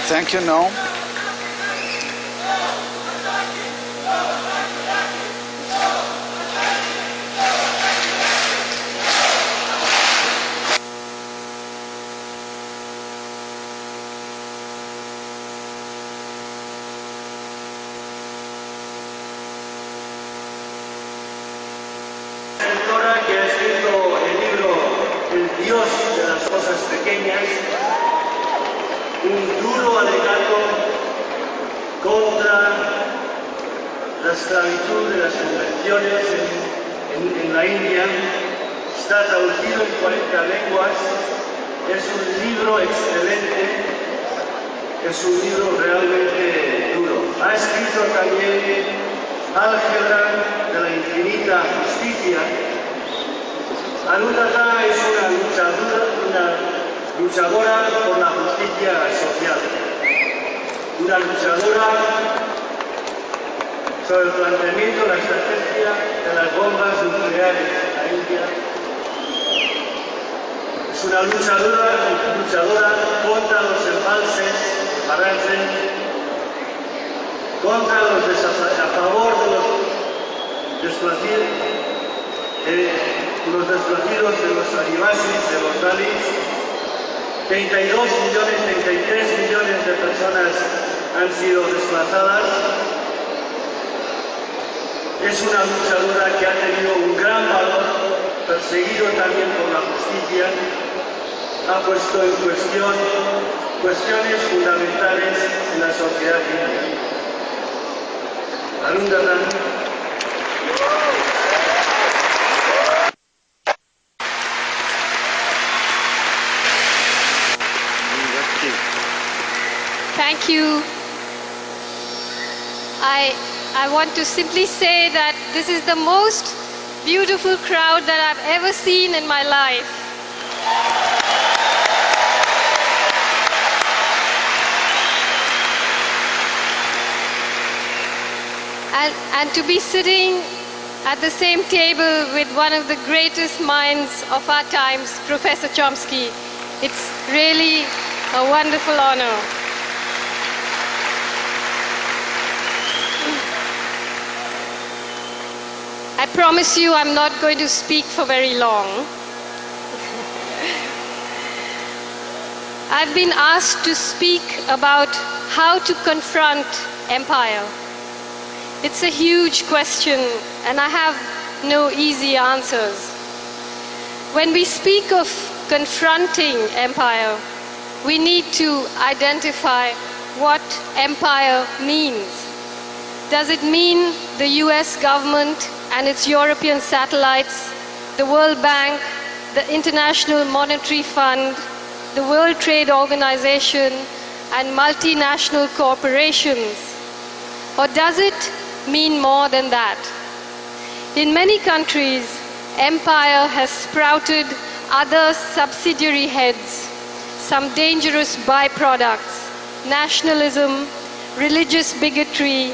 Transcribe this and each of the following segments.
Thank you, Noam. Que ha escrito el libro El Dios de las cosas pequeñas, un duro alegato contra la esclavitud de las convenciones en la India. Está traducido en 40 lenguas, es un libro excelente, es un libro realmente duro. Ha escrito también Álgebra de la infinita justicia. Arundhati es una luchadora por la justicia social, una luchadora sobre el planteamiento de la estrategia de las bombas nucleares en la India. Es una luchadora contra los embalses, contra a favor de los desplacidos de los adivasis, de los dalits. 33 millones de personas han sido desplazadas. Es una luchadora que ha tenido un gran valor, perseguido también por la justicia, ha puesto en cuestión cuestiones fundamentales en la sociedad india. Arundhati. Thank you. I want to simply say that this is the most beautiful crowd that I've ever seen in my life. And to be sitting at the same table with one of the greatest minds of our times, Professor Chomsky, it's really a wonderful honor. I promise you I'm not going to speak for very long. I've been asked to speak about how to confront empire. It's a huge question, and I have no easy answers. When we speak of confronting empire, we need to identify what empire means. Does it mean the US government and its European satellites, the World Bank, the International Monetary Fund, the World Trade Organization, and multinational corporations? Or does it mean more than that? In many countries, empire has sprouted other subsidiary heads, some dangerous byproducts: nationalism, religious bigotry,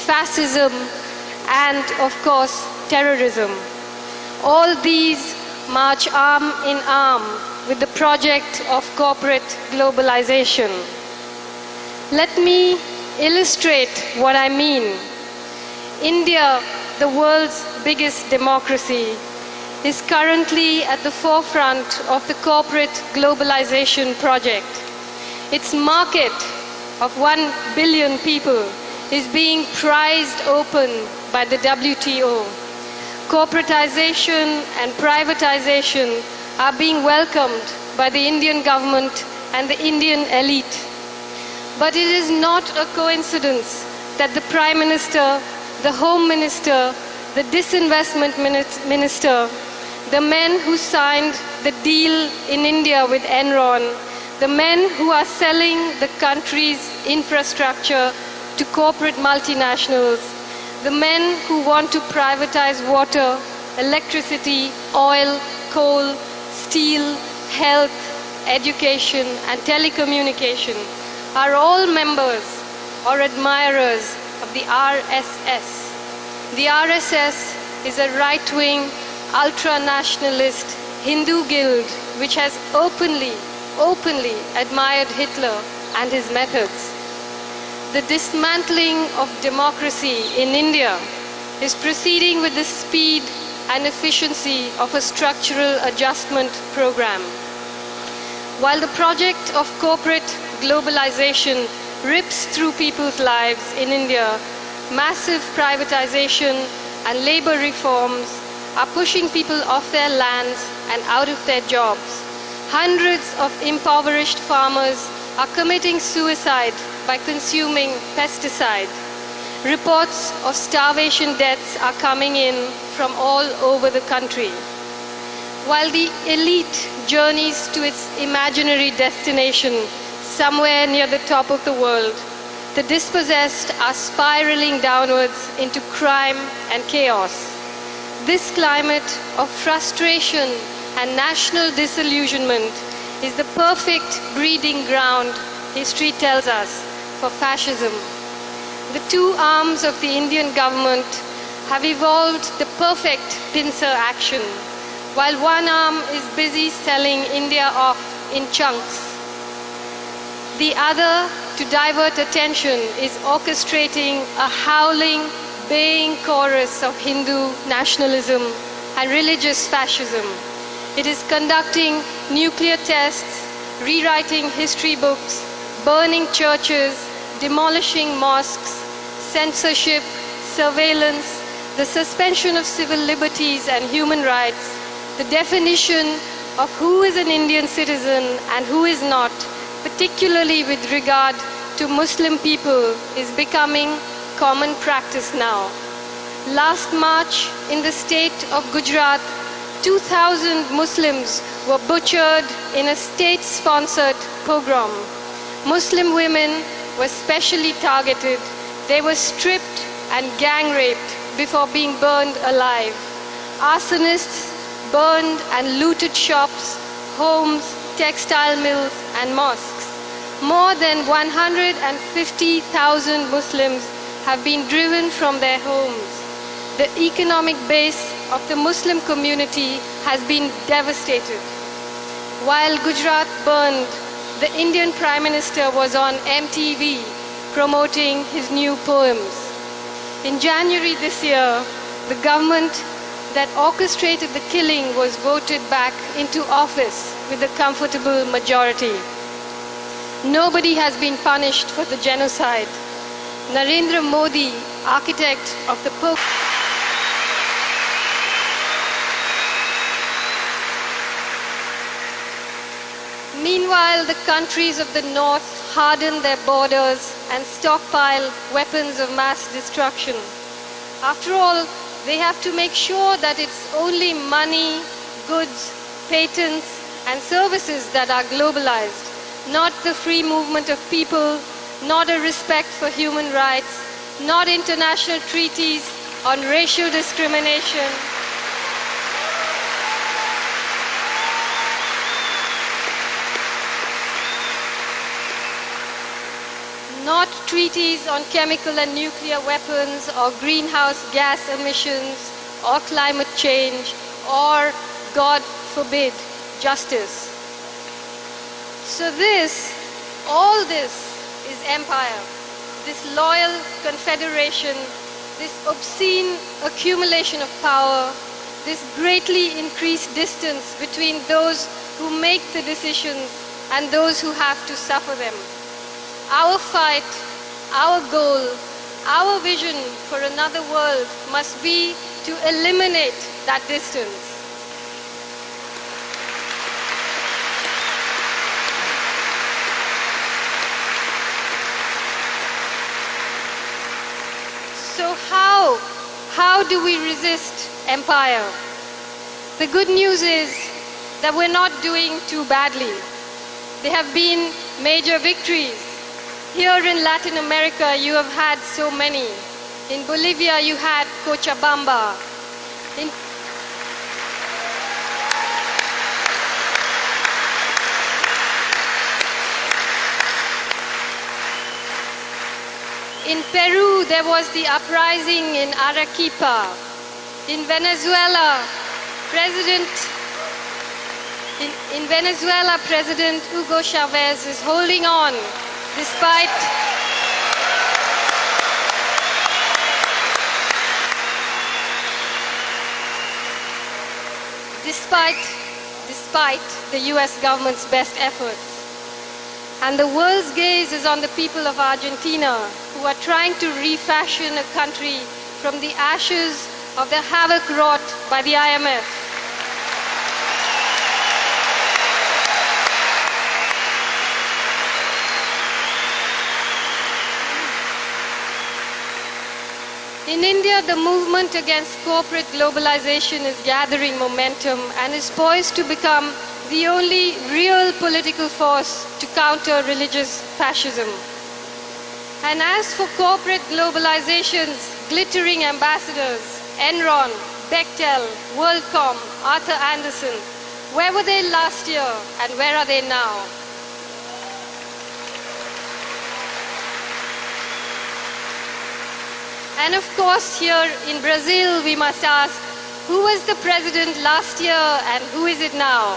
fascism, and of course, terrorism. All these march arm in arm with the project of corporate globalization. Let me illustrate what I mean. India, the world's biggest democracy, is currently at the forefront of the corporate globalization project. Its market of 1 billion people is being prized open by the WTO. Corporatization and privatization are being welcomed by the Indian government and the Indian elite. But it is not a coincidence that the Prime Minister, the Home Minister, the Disinvestment Minister, the men who signed the deal in India with Enron, the men who are selling the country's infrastructure to corporate multinationals, the men who want to privatize water, electricity, oil, coal, steel, health, education, and telecommunication are all members or admirers of the RSS. The RSS is a right-wing, ultra-nationalist Hindu guild which has openly admired Hitler and his methods. The dismantling of democracy in India is proceeding with the speed and efficiency of a structural adjustment program. While the project of corporate globalization rips through people's lives in India, massive privatization and labor reforms are pushing people off their lands and out of their jobs. Hundreds of impoverished farmers are committing suicide by consuming pesticide. Reports of starvation deaths are coming in from all over the country. While the elite journeys to its imaginary destination somewhere near the top of the world, the dispossessed are spiraling downwards into crime and chaos. This climate of frustration and national disillusionment is the perfect breeding ground, history tells us, for fascism. The two arms of the Indian government have evolved the perfect pincer action, while one arm is busy selling India off in chunks. The other, to divert attention, is orchestrating a howling, baying chorus of Hindu nationalism and religious fascism. It is conducting nuclear tests, rewriting history books, burning churches, demolishing mosques, censorship, surveillance, the suspension of civil liberties and human rights, the definition of who is an Indian citizen and who is not, particularly with regard to Muslim people, is becoming common practice now. Last March, in the state of Gujarat, 2,000 Muslims were butchered in a state-sponsored pogrom. Muslim women were specially targeted. They were stripped and gang-raped before being burned alive. Arsonists burned and looted shops, homes, textile mills, and mosques. More than 150,000 Muslims have been driven from their homes. The economic base of the Muslim community has been devastated. While Gujarat burned, the Indian Prime Minister was on MTV promoting his new poems. In January this year, the government that orchestrated the killing was voted back into office with a comfortable majority. Nobody has been punished for the genocide. Narendra Modi, architect of the Meanwhile, the countries of the north harden their borders and stockpile weapons of mass destruction. After all, they have to make sure that it's only money, goods, patents, and services that are globalized, not the free movement of people, not a respect for human rights, not international treaties on racial discrimination, not treaties on chemical and nuclear weapons or greenhouse gas emissions or climate change or, God forbid, justice. So all this is empire, this loyal confederation, this obscene accumulation of power, this greatly increased distance between those who make the decisions and those who have to suffer them. Our fight, our goal, our vision for another world must be to eliminate that distance. So how do we resist empire? The good news is that we're not doing too badly. There have been major victories. Here in Latin America, you have had so many. In Bolivia, you had Cochabamba. In Peru, there was the uprising in Arequipa. In Venezuela, President Hugo Chavez is holding on Despite despite the US government's best efforts. And the world's gaze is on the people of Argentina, who are trying to refashion a country from the ashes of the havoc wrought by the IMF. In India, the movement against corporate globalization is gathering momentum and is poised to become the only real political force to counter religious fascism. And as for corporate globalization's glittering ambassadors, Enron, Bechtel, WorldCom, Arthur Andersen, where were they last year and where are they now? And of course, here in Brazil, we must ask, who was the president last year and who is it now?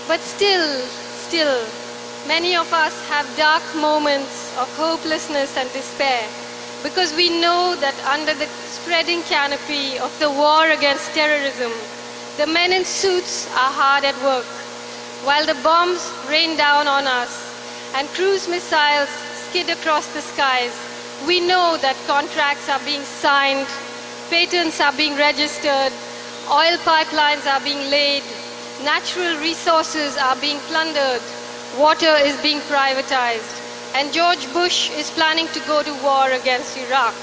But still, many of us have dark moments of hopelessness and despair because we know that under the spreading canopy of the war against terrorism, the men in suits are hard at work, while the bombs rain down on us and cruise missiles skid across the skies. We know that contracts are being signed, patents are being registered, oil pipelines are being laid, natural resources are being plundered, water is being privatized, and George Bush is planning to go to war against Iraq.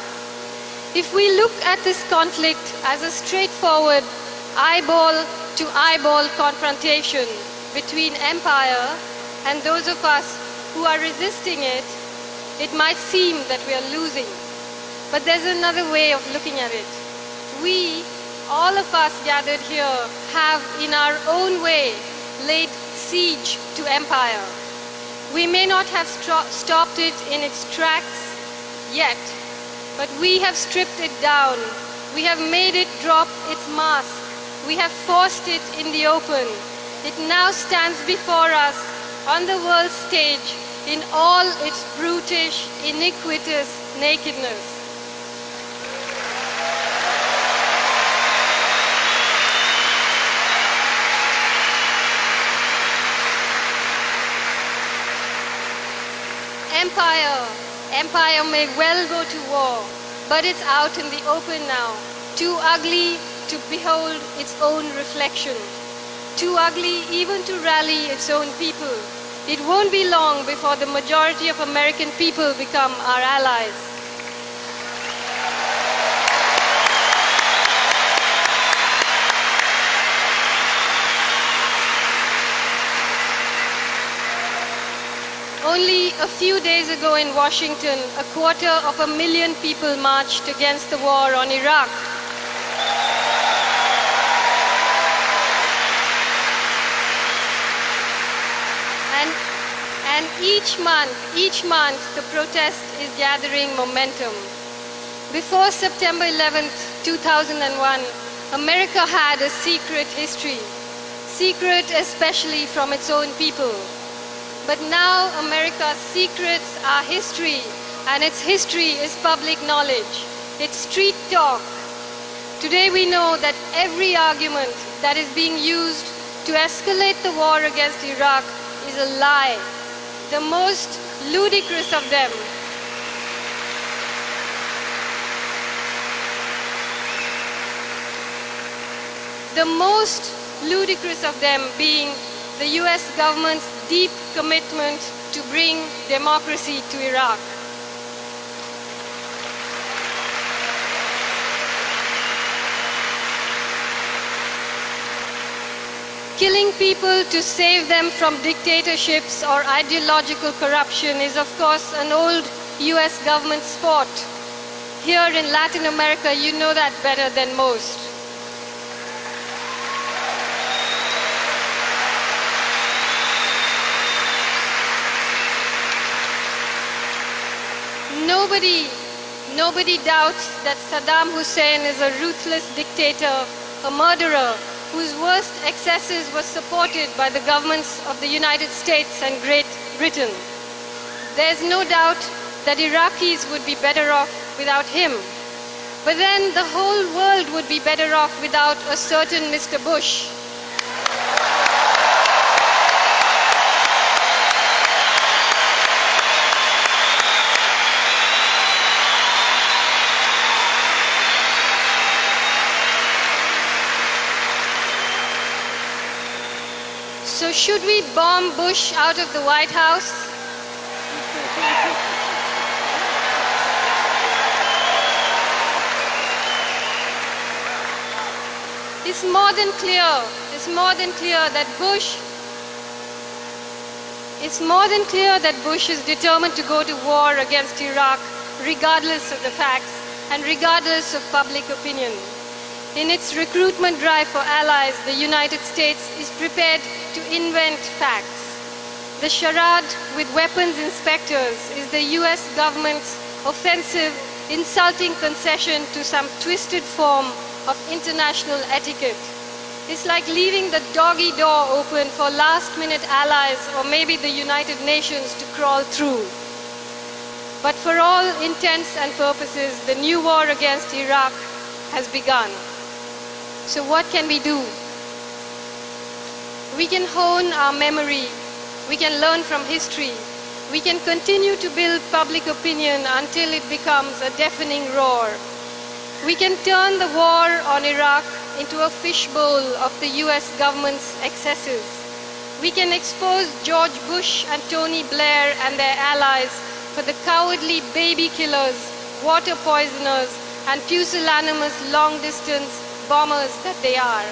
If we look at this conflict as a straightforward eyeball-to-eyeball confrontation between empire and those of us who are resisting it, it might seem that we are losing. But there's another way of looking at it. We, all of us gathered here, have in our own way laid siege to empire. We may not have stopped it in its tracks yet, but we have stripped it down. We have made it drop its mask. We have forced it in the open. It now stands before us on the world stage in all its brutish, iniquitous nakedness. Empire may well go to war, but it's out in the open now, too ugly to behold its own reflection, too ugly even to rally its own people. It won't be long before the majority of American people become our allies. Only a few days ago in Washington, 250,000 people marched against the war on Iraq. And each month, the protest is gathering momentum. Before September 11th, 2001, America had a secret history, secret especially from its own people. But now America's secrets are history, and its history is public knowledge. It's street talk. Today we know that every argument that is being used to escalate the war against Iraq is a lie, the most ludicrous of them. The most ludicrous of them being the US government's deep commitment to bring democracy to Iraq. killing people to save them from dictatorships or ideological corruption is, of course, an old US government sport. Here in Latin America, you know that better than most. Nobody doubts that Saddam Hussein is a ruthless dictator, a murderer, whose worst excesses were supported by the governments of the United States and Great Britain. There's no doubt that Iraqis would be better off without him. But then the whole world would be better off without a certain Mr. Bush. So should we bomb Bush out of the White House? It's more than clear that Bush is determined to go to war against Iraq, regardless of the facts and regardless of public opinion. In its recruitment drive for allies, the United States is prepared to invent facts. The charade with weapons inspectors is the US government's offensive, insulting concession to some twisted form of international etiquette. It's like leaving the doggy door open for last-minute allies or maybe the United Nations to crawl through. But for all intents and purposes, the new war against Iraq has begun. So what can we do? We can hone our memory. We can learn from history. We can continue to build public opinion until it becomes a deafening roar. We can turn the war on Iraq into a fishbowl of the US government's excesses. We can expose George Bush and Tony Blair and their allies for the cowardly baby killers, water poisoners, and pusillanimous long-distance bombers that they are.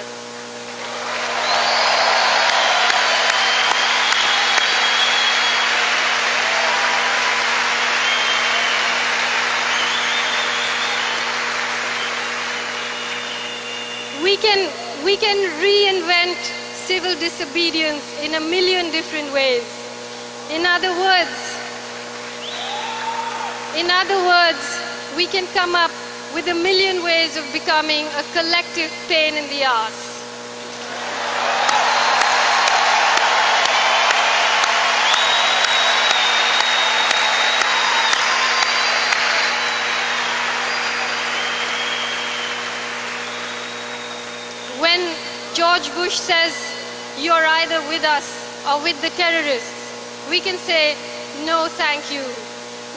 We can reinvent civil disobedience in a million different ways. In other words, we can come up with a million ways of becoming a collective pain in the ass. When George Bush says, "You're either with us or with the terrorists," we can say, "No, thank you."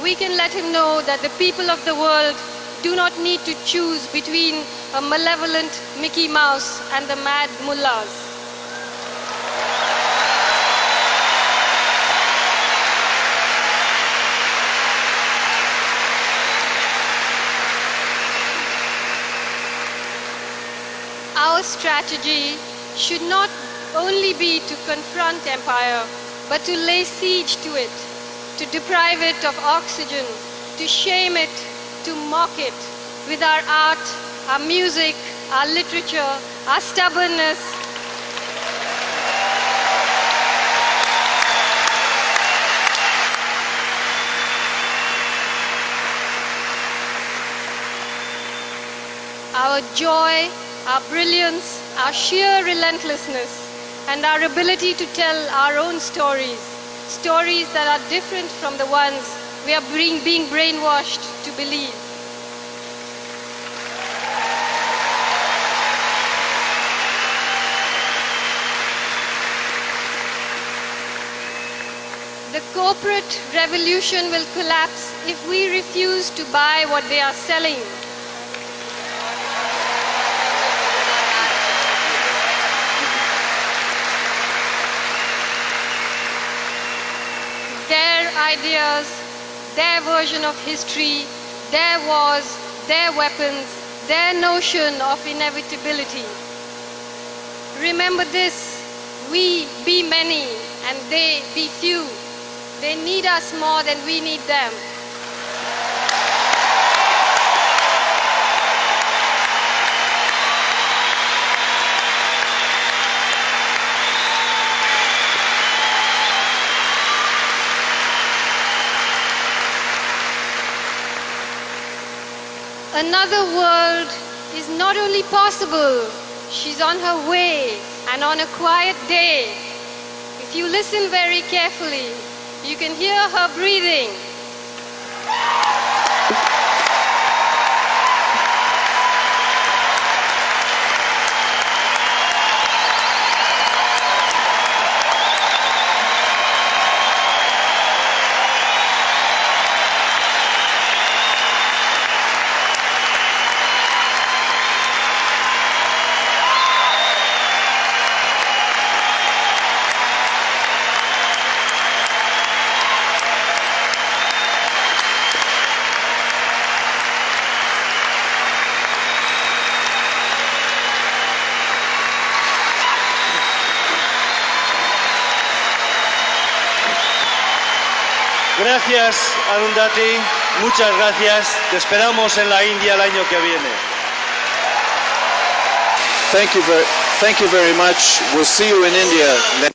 We can let him know that the people of the world do not need to choose between a malevolent Mickey Mouse and the mad mullahs. Our strategy should not only be to confront empire, but to lay siege to it, to deprive it of oxygen, to shame it, to mock it with our art, our music, our literature, our stubbornness. Our joy, our brilliance, our sheer relentlessness, and our ability to tell our own stories, stories that are different from the ones we are being brainwashed to believe. The corporate revolution will collapse if we refuse to buy what they are selling. Their ideas, their version of history, their wars, their weapons, their notion of inevitability. Remember this, we be many and they be few. They need us more than we need them. Another world is not only possible, she's on her way, and on a quiet day, if you listen very carefully, you can hear her breathing. Gracias, Arundhati. Muchas gracias. Te esperamos en la India el año que viene. Thank you very much. We'll see you in India.